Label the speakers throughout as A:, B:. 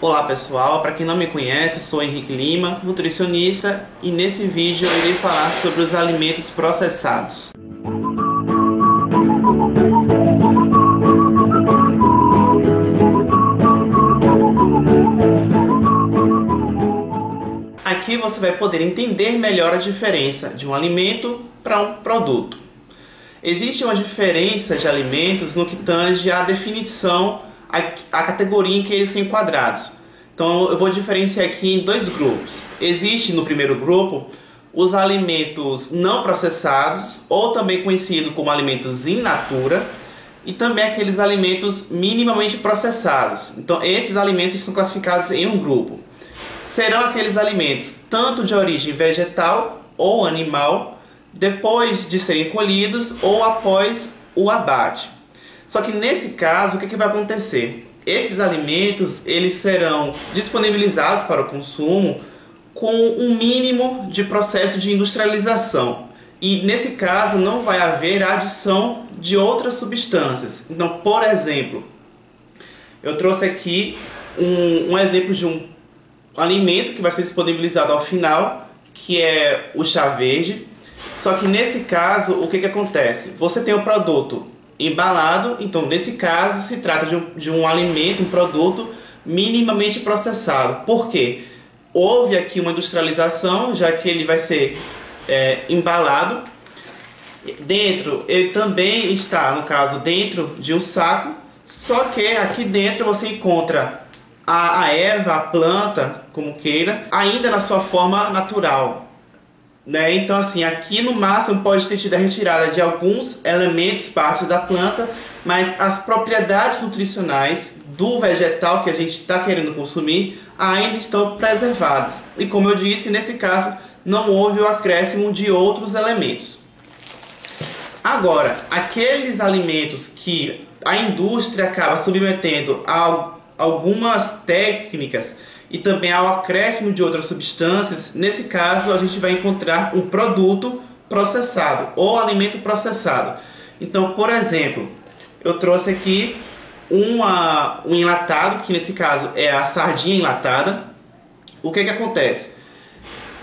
A: Olá pessoal, para quem não me conhece, sou Henrique Lima, nutricionista, e nesse vídeo eu irei falar sobre os alimentos processados. Aqui você vai poder entender melhor a diferença de um alimento para um produto. Existe uma diferença de alimentos no que tange à definição, a categoria em que eles são enquadrados. Então eu vou diferenciar aqui em dois grupos. Existe no primeiro grupo os alimentos não processados, ou também conhecido como alimentos in natura, e também aqueles alimentos minimamente processados. Então esses alimentos são classificados em um grupo. Serão aqueles alimentos tanto de origem vegetal ou animal, depois de serem colhidos ou após o abate. Só que nesse caso, o que vai acontecer? Esses alimentos eles serão disponibilizados para o consumo com um mínimo de processo de industrialização. E nesse caso não vai haver adição de outras substâncias. Então, por exemplo, eu trouxe aqui um exemplo de um alimento que vai ser disponibilizado ao final, que é o chá verde. Só que nesse caso, o que acontece? Você tem um produto embalado, então nesse caso se trata de um alimento, um produto minimamente processado. Por quê? Houve aqui uma industrialização, já que ele vai ser embalado. Dentro, ele também está, no caso, dentro de um saco, só que aqui dentro você encontra a erva, a planta, como queira, ainda na sua forma natural, né? Então assim, aqui no máximo pode ter tido a retirada de alguns elementos, partes da planta, mas as propriedades nutricionais do vegetal que a gente está querendo consumir ainda estão preservadas. E como eu disse, nesse caso não houve o acréscimo de outros elementos. Agora, aqueles alimentos que a indústria acaba submetendo a algumas técnicas e também ao acréscimo de outras substâncias, nesse caso a gente vai encontrar um produto processado ou alimento processado. Então, por exemplo, eu trouxe aqui um enlatado, que nesse caso é a sardinha enlatada. O que acontece?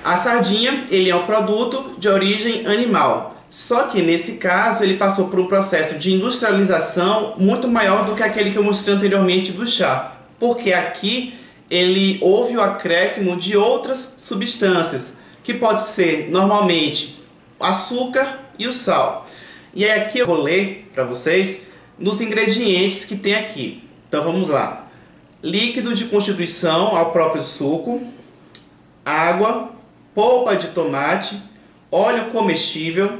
A: A sardinha ele é um produto de origem animal. Só que nesse caso ele passou por um processo de industrialização muito maior do que aquele que eu mostrei anteriormente do chá. Porque aqui houve o acréscimo de outras substâncias, que pode ser normalmente o açúcar e o sal. E aí aqui eu vou ler para vocês nos ingredientes que tem aqui. Então vamos lá. Líquido de constituição ao próprio suco, água, polpa de tomate, óleo comestível,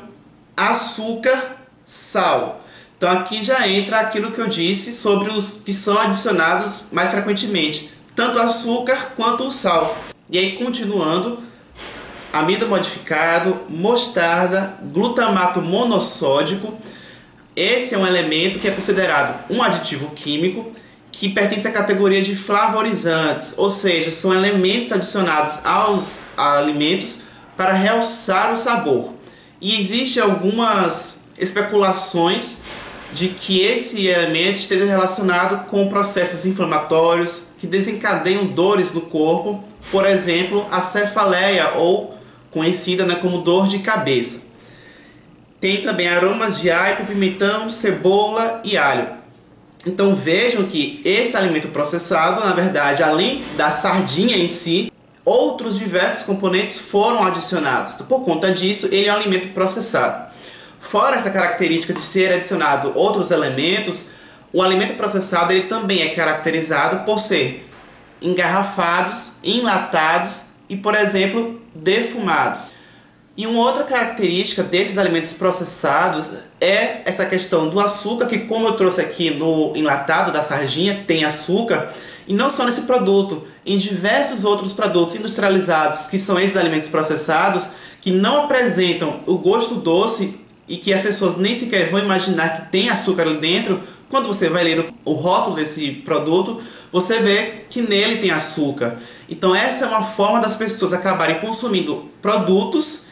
A: açúcar, sal. Então aqui já entra aquilo que eu disse sobre os que são adicionados mais frequentemente, tanto o açúcar quanto o sal. E aí continuando, amido modificado, mostarda, glutamato monossódico. Esse é um elemento que é considerado um aditivo químico que pertence à categoria de flavorizantes, ou seja, são elementos adicionados aos alimentos para realçar o sabor. E existem algumas especulações de que esse elemento esteja relacionado com processos inflamatórios que desencadeiam dores no corpo, por exemplo, a cefaleia, ou conhecida como dor de cabeça. Tem também aromas de aipo, pimentão, cebola e alho. Então vejam que esse alimento processado, na verdade, além da sardinha em si, outros diversos componentes foram adicionados. Então, por conta disso, ele é um alimento processado. Fora essa característica de ser adicionado outros elementos, o alimento processado ele também é caracterizado por ser engarrafados, enlatados e, por exemplo, defumados. E uma outra característica desses alimentos processados é essa questão do açúcar, que como eu trouxe aqui no enlatado da sardinha, tem açúcar. E não só nesse produto, em diversos outros produtos industrializados, que são esses alimentos processados, que não apresentam o gosto doce e que as pessoas nem sequer vão imaginar que tem açúcar ali dentro. Quando você vai ler o rótulo desse produto, você vê que nele tem açúcar. Então essa é uma forma das pessoas acabarem consumindo produtos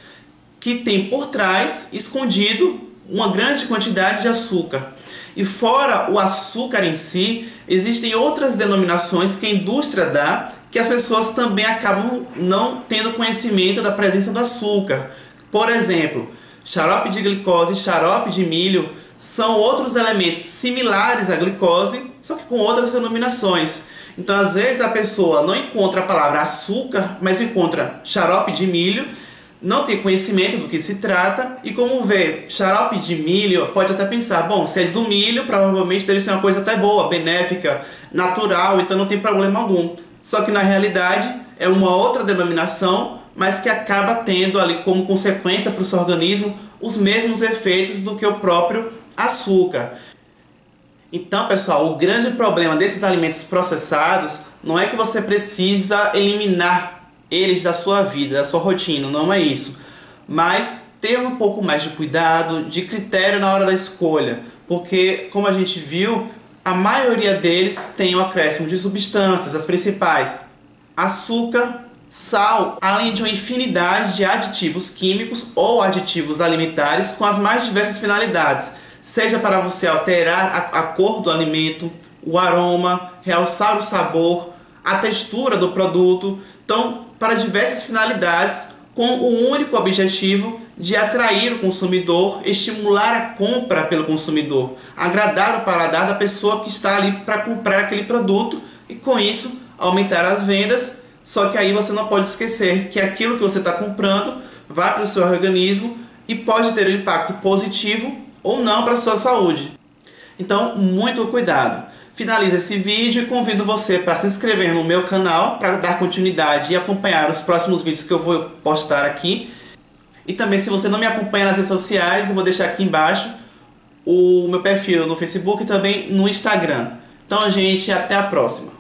A: que tem por trás, escondido, uma grande quantidade de açúcar. E fora o açúcar em si, existem outras denominações que a indústria dá, que as pessoas também acabam não tendo conhecimento da presença do açúcar. Por exemplo, xarope de glicose e xarope de milho são outros elementos similares à glicose, só que com outras denominações. Então, às vezes, a pessoa não encontra a palavra açúcar, mas encontra xarope de milho, não tem conhecimento do que se trata, e como vê xarope de milho, pode até pensar, bom, se é do milho, provavelmente deve ser uma coisa até boa, benéfica, natural, então não tem problema algum. Só que na realidade é uma outra denominação, mas que acaba tendo ali como consequência para o seu organismo os mesmos efeitos do que o próprio açúcar. Então, pessoal, o grande problema desses alimentos processados não é que você precisa eliminar eles da sua vida, da sua rotina, não é isso. Mas ter um pouco mais de cuidado, de critério na hora da escolha, porque, como a gente viu, a maioria deles tem um acréscimo de substâncias, as principais: açúcar, sal, além de uma infinidade de aditivos químicos ou aditivos alimentares com as mais diversas finalidades, seja para você alterar a cor do alimento, o aroma, realçar o sabor, a textura do produto. Então, para diversas finalidades, com o único objetivo de atrair o consumidor, estimular a compra pelo consumidor, agradar o paladar da pessoa que está ali para comprar aquele produto e, com isso, aumentar as vendas. Só que aí você não pode esquecer que aquilo que você está comprando vai para o seu organismo e pode ter um impacto positivo ou não para a sua saúde. Então, muito cuidado. Finalizo esse vídeo e convido você para se inscrever no meu canal para dar continuidade e acompanhar os próximos vídeos que eu vou postar aqui. E também, se você não me acompanha nas redes sociais, eu vou deixar aqui embaixo o meu perfil no Facebook e também no Instagram. Então, gente, até a próxima.